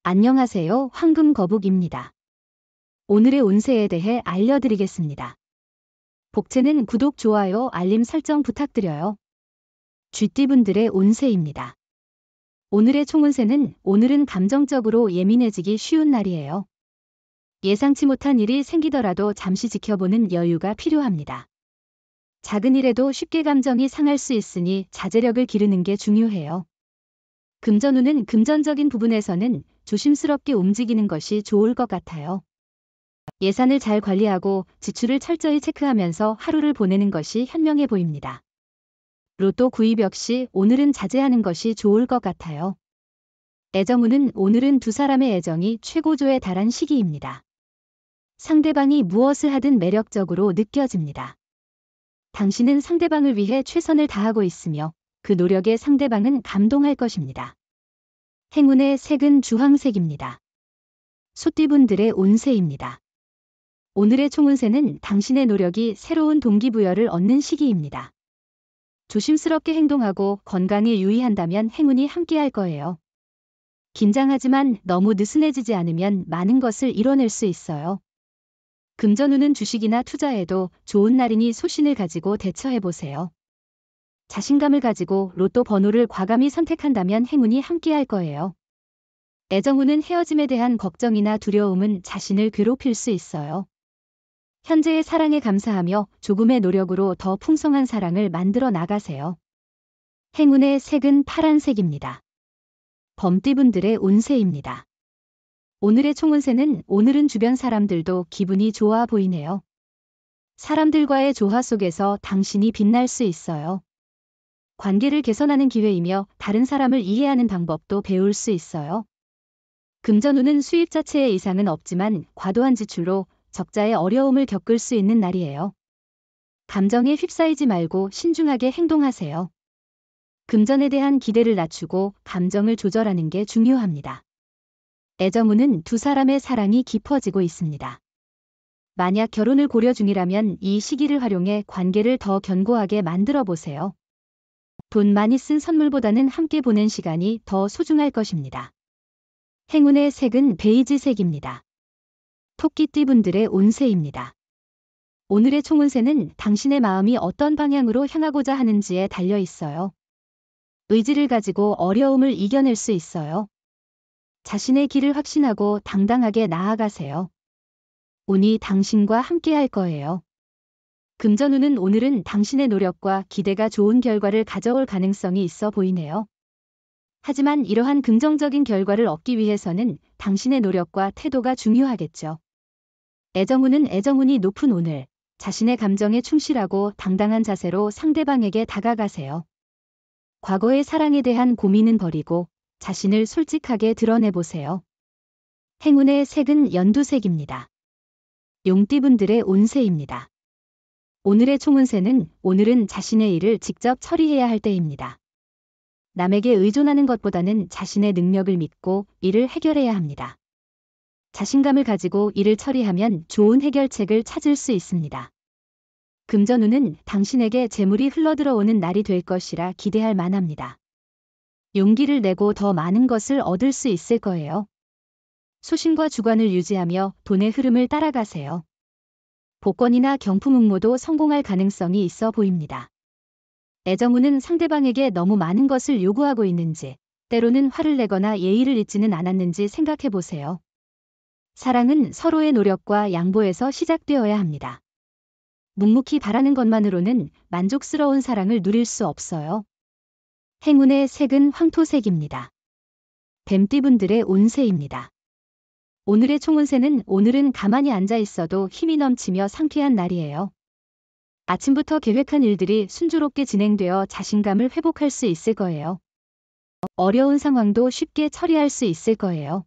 안녕하세요. 황금거북입니다. 오늘의 운세에 대해 알려드리겠습니다. 복채는 구독, 좋아요, 알림 설정 부탁드려요. 쥐띠분들의 운세입니다. 오늘의 총운세는 오늘은 감정적으로 예민해지기 쉬운 날이에요. 예상치 못한 일이 생기더라도 잠시 지켜보는 여유가 필요합니다. 작은 일에도 쉽게 감정이 상할 수 있으니 자제력을 기르는 게 중요해요. 금전운은 금전적인 부분에서는 조심스럽게 움직이는 것이 좋을 것 같아요. 예산을 잘 관리하고 지출을 철저히 체크하면서 하루를 보내는 것이 현명해 보입니다. 로또 구입 역시 오늘은 자제하는 것이 좋을 것 같아요. 애정운은 오늘은 두 사람의 애정이 최고조에 달한 시기입니다. 상대방이 무엇을 하든 매력적으로 느껴집니다. 당신은 상대방을 위해 최선을 다하고 있으며 그 노력에 상대방은 감동할 것입니다. 행운의 색은 주황색입니다. 소띠분들의 운세입니다. 오늘의 총운세는 당신의 노력이 새로운 동기부여를 얻는 시기입니다. 조심스럽게 행동하고 건강에 유의한다면 행운이 함께할 거예요. 긴장하지만 너무 느슨해지지 않으면 많은 것을 이뤄낼 수 있어요. 금전운은 주식이나 투자에도 좋은 날이니 소신을 가지고 대처해보세요. 자신감을 가지고 로또 번호를 과감히 선택한다면 행운이 함께할 거예요. 애정운은 헤어짐에 대한 걱정이나 두려움은 자신을 괴롭힐 수 있어요. 현재의 사랑에 감사하며 조금의 노력으로 더 풍성한 사랑을 만들어 나가세요. 행운의 색은 파란색입니다. 범띠분들의 운세입니다. 오늘의 총운세는 오늘은 주변 사람들도 기분이 좋아 보이네요. 사람들과의 조화 속에서 당신이 빛날 수 있어요. 관계를 개선하는 기회이며 다른 사람을 이해하는 방법도 배울 수 있어요. 금전운은 수입 자체에 이상은 없지만 과도한 지출로 적자의 어려움을 겪을 수 있는 날이에요. 감정에 휩싸이지 말고 신중하게 행동하세요. 금전에 대한 기대를 낮추고 감정을 조절하는 게 중요합니다. 애정운은 두 사람의 사랑이 깊어지고 있습니다. 만약 결혼을 고려 중이라면 이 시기를 활용해 관계를 더 견고하게 만들어 보세요. 돈 많이 쓴 선물보다는 함께 보낸 시간이 더 소중할 것입니다. 행운의 색은 베이지색입니다. 토끼띠분들의 운세입니다. 오늘의 총운세는 당신의 마음이 어떤 방향으로 향하고자 하는지에 달려 있어요. 의지를 가지고 어려움을 이겨낼 수 있어요. 자신의 길을 확신하고 당당하게 나아가세요. 운이 당신과 함께할 거예요. 금전운은 오늘은 당신의 노력과 기대가 좋은 결과를 가져올 가능성이 있어 보이네요. 하지만 이러한 긍정적인 결과를 얻기 위해서는 당신의 노력과 태도가 중요하겠죠. 애정운은 애정운이 높은 오늘, 자신의 감정에 충실하고 당당한 자세로 상대방에게 다가가세요. 과거의 사랑에 대한 고민은 버리고 자신을 솔직하게 드러내보세요. 행운의 색은 연두색입니다. 용띠분들의 운세입니다. 오늘의 총운세는 오늘은 자신의 일을 직접 처리해야 할 때입니다. 남에게 의존하는 것보다는 자신의 능력을 믿고 일을 해결해야 합니다. 자신감을 가지고 일을 처리하면 좋은 해결책을 찾을 수 있습니다. 금전운은 당신에게 재물이 흘러들어오는 날이 될 것이라 기대할 만합니다. 용기를 내고 더 많은 것을 얻을 수 있을 거예요. 소신과 주관을 유지하며 돈의 흐름을 따라가세요. 복권이나 경품 응모도 성공할 가능성이 있어 보입니다. 애정운은 상대방에게 너무 많은 것을 요구하고 있는지, 때로는 화를 내거나 예의를 잊지는 않았는지 생각해 보세요. 사랑은 서로의 노력과 양보에서 시작되어야 합니다. 묵묵히 바라는 것만으로는 만족스러운 사랑을 누릴 수 없어요. 행운의 색은 황토색입니다. 뱀띠분들의 운세입니다. 오늘의 총운세는 오늘은 가만히 앉아 있어도 힘이 넘치며 상쾌한 날이에요. 아침부터 계획한 일들이 순조롭게 진행되어 자신감을 회복할 수 있을 거예요. 어려운 상황도 쉽게 처리할 수 있을 거예요.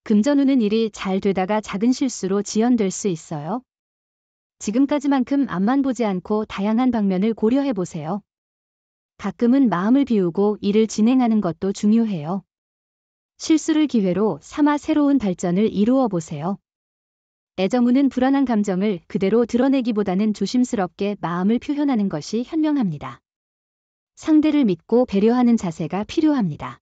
금전운은 일이 잘 되다가 작은 실수로 지연될 수 있어요. 지금까지만큼 앞만 보지 않고 다양한 방면을 고려해 보세요. 가끔은 마음을 비우고 일을 진행하는 것도 중요해요. 실수를 기회로 삼아 새로운 발전을 이루어 보세요. 애정운은 불안한 감정을 그대로 드러내기보다는 조심스럽게 마음을 표현하는 것이 현명합니다. 상대를 믿고 배려하는 자세가 필요합니다.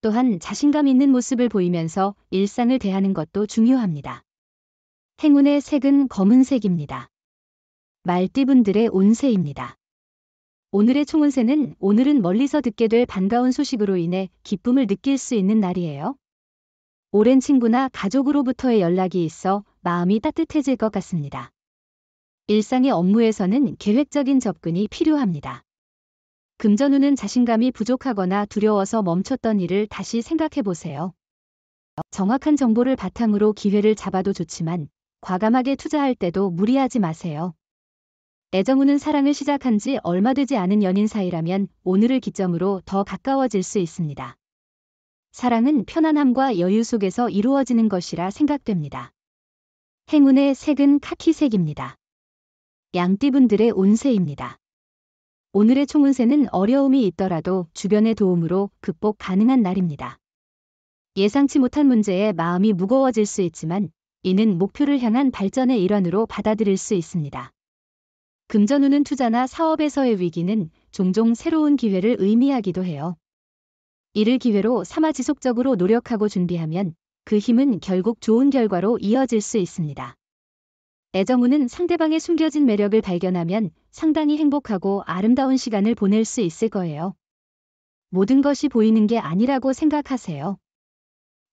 또한 자신감 있는 모습을 보이면서 일상을 대하는 것도 중요합니다. 행운의 색은 검은색입니다. 말띠분들의 운세입니다. 오늘의 총운세는 오늘은 멀리서 듣게 될 반가운 소식으로 인해 기쁨을 느낄 수 있는 날이에요. 오랜 친구나 가족으로부터의 연락이 있어 마음이 따뜻해질 것 같습니다. 일상의 업무에서는 계획적인 접근이 필요합니다. 금전운은 자신감이 부족하거나 두려워서 멈췄던 일을 다시 생각해 보세요. 정확한 정보를 바탕으로 기회를 잡아도 좋지만 과감하게 투자할 때도 무리하지 마세요. 애정운은 사랑을 시작한 지 얼마 되지 않은 연인 사이라면 오늘을 기점으로 더 가까워질 수 있습니다. 사랑은 편안함과 여유 속에서 이루어지는 것이라 생각됩니다. 행운의 색은 카키색입니다. 양띠분들의 운세입니다. 오늘의 총운세는 어려움이 있더라도 주변의 도움으로 극복 가능한 날입니다. 예상치 못한 문제에 마음이 무거워질 수 있지만 이는 목표를 향한 발전의 일환으로 받아들일 수 있습니다. 금전운은 투자나 사업에서의 위기는 종종 새로운 기회를 의미하기도 해요. 이를 기회로 삼아 지속적으로 노력하고 준비하면 그 힘은 결국 좋은 결과로 이어질 수 있습니다. 애정운은 상대방의 숨겨진 매력을 발견하면 상당히 행복하고 아름다운 시간을 보낼 수 있을 거예요. 모든 것이 보이는 게 아니라고 생각하세요.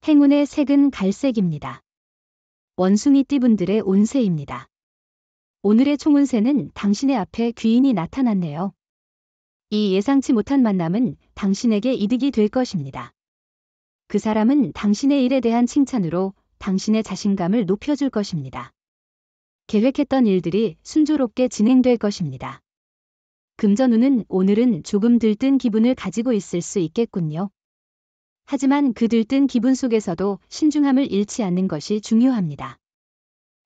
행운의 색은 갈색입니다. 원숭이띠분들의 운세입니다. 오늘의 총운세는 당신의 앞에 귀인이 나타났네요. 이 예상치 못한 만남은 당신에게 이득이 될 것입니다. 그 사람은 당신의 일에 대한 칭찬으로 당신의 자신감을 높여줄 것입니다. 계획했던 일들이 순조롭게 진행될 것입니다. 금전운은 오늘은 조금 들뜬 기분을 가지고 있을 수 있겠군요. 하지만 그 들뜬 기분 속에서도 신중함을 잃지 않는 것이 중요합니다.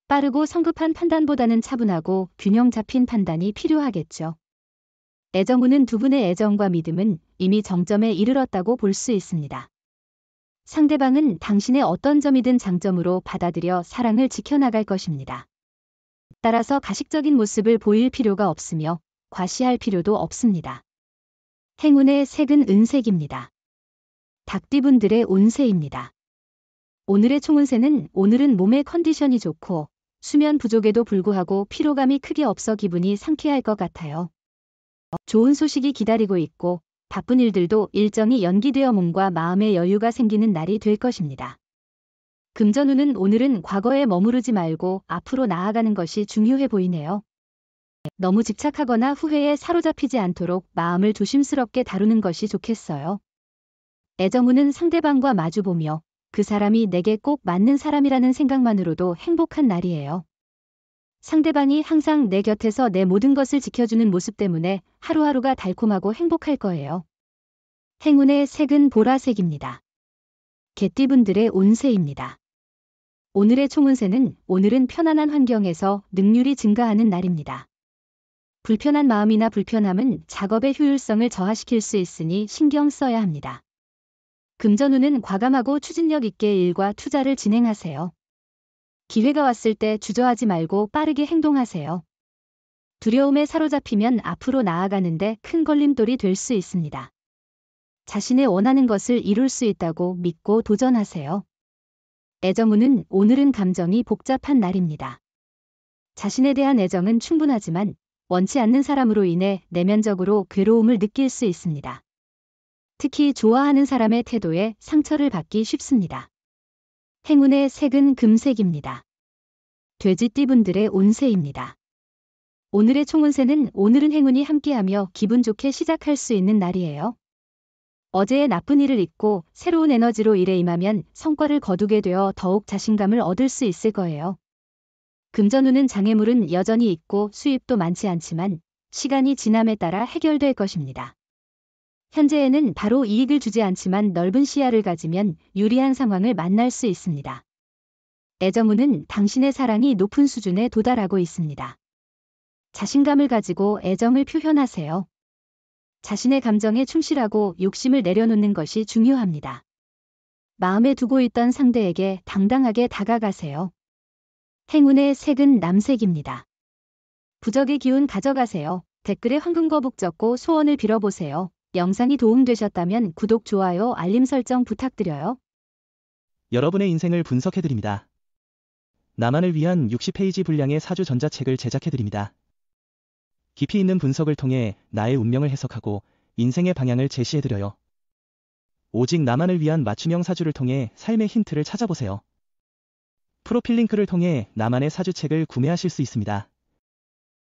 빠르고 성급한 판단보다는 차분하고 균형 잡힌 판단이 필요하겠죠. 애정운은 두 분의 애정과 믿음은 이미 정점에 이르렀다고 볼 수 있습니다. 상대방은 당신의 어떤 점이든 장점으로 받아들여 사랑을 지켜나갈 것입니다. 따라서 가식적인 모습을 보일 필요가 없으며 과시할 필요도 없습니다. 행운의 색은 은색입니다. 닭띠분들의 운세입니다. 오늘의 총운세는 오늘은 몸의 컨디션이 좋고 수면 부족에도 불구하고 피로감이 크게 없어 기분이 상쾌할 것 같아요. 좋은 소식이 기다리고 있고 바쁜 일들도 일정이 연기되어 몸과 마음의 여유가 생기는 날이 될 것입니다. 금전운은 오늘은 과거에 머무르지 말고 앞으로 나아가는 것이 중요해 보이네요. 너무 집착하거나 후회에 사로잡히지 않도록 마음을 조심스럽게 다루는 것이 좋겠어요. 애정운은 상대방과 마주보며 그 사람이 내게 꼭 맞는 사람이라는 생각만으로도 행복한 날이에요. 상대방이 항상 내 곁에서 내 모든 것을 지켜주는 모습 때문에 하루하루가 달콤하고 행복할 거예요. 행운의 색은 보라색입니다. 개띠분들의 운세입니다. 오늘의 총운세는 오늘은 편안한 환경에서 능률이 증가하는 날입니다. 불편한 마음이나 불편함은 작업의 효율성을 저하시킬 수 있으니 신경 써야 합니다. 금전운은 과감하고 추진력 있게 일과 투자를 진행하세요. 기회가 왔을 때 주저하지 말고 빠르게 행동하세요. 두려움에 사로잡히면 앞으로 나아가는데 큰 걸림돌이 될 수 있습니다. 자신의 원하는 것을 이룰 수 있다고 믿고 도전하세요. 애정운은 오늘은 감정이 복잡한 날입니다. 자신에 대한 애정은 충분하지만 원치 않는 사람으로 인해 내면적으로 괴로움을 느낄 수 있습니다. 특히 좋아하는 사람의 태도에 상처를 받기 쉽습니다. 행운의 색은 금색입니다. 돼지띠분들의 운세입니다. 오늘의 총운세는 오늘은 행운이 함께하며 기분 좋게 시작할 수 있는 날이에요. 어제의 나쁜 일을 잊고 새로운 에너지로 일에 임하면 성과를 거두게 되어 더욱 자신감을 얻을 수 있을 거예요. 금전운은 장애물은 여전히 있고 수입도 많지 않지만 시간이 지남에 따라 해결될 것입니다. 현재에는 바로 이익을 주지 않지만 넓은 시야를 가지면 유리한 상황을 만날 수 있습니다. 애정운은 당신의 사랑이 높은 수준에 도달하고 있습니다. 자신감을 가지고 애정을 표현하세요. 자신의 감정에 충실하고 욕심을 내려놓는 것이 중요합니다. 마음에 두고 있던 상대에게 당당하게 다가가세요. 행운의 색은 남색입니다. 부적의 기운 가져가세요. 댓글에 황금거북 적고 소원을 빌어보세요. 영상이 도움되셨다면 구독, 좋아요, 알림 설정 부탁드려요. 여러분의 인생을 분석해드립니다. 나만을 위한 60페이지 분량의 사주 전자책을 제작해드립니다. 깊이 있는 분석을 통해 나의 운명을 해석하고 인생의 방향을 제시해드려요. 오직 나만을 위한 맞춤형 사주를 통해 삶의 힌트를 찾아보세요. 프로필 링크를 통해 나만의 사주책을 구매하실 수 있습니다.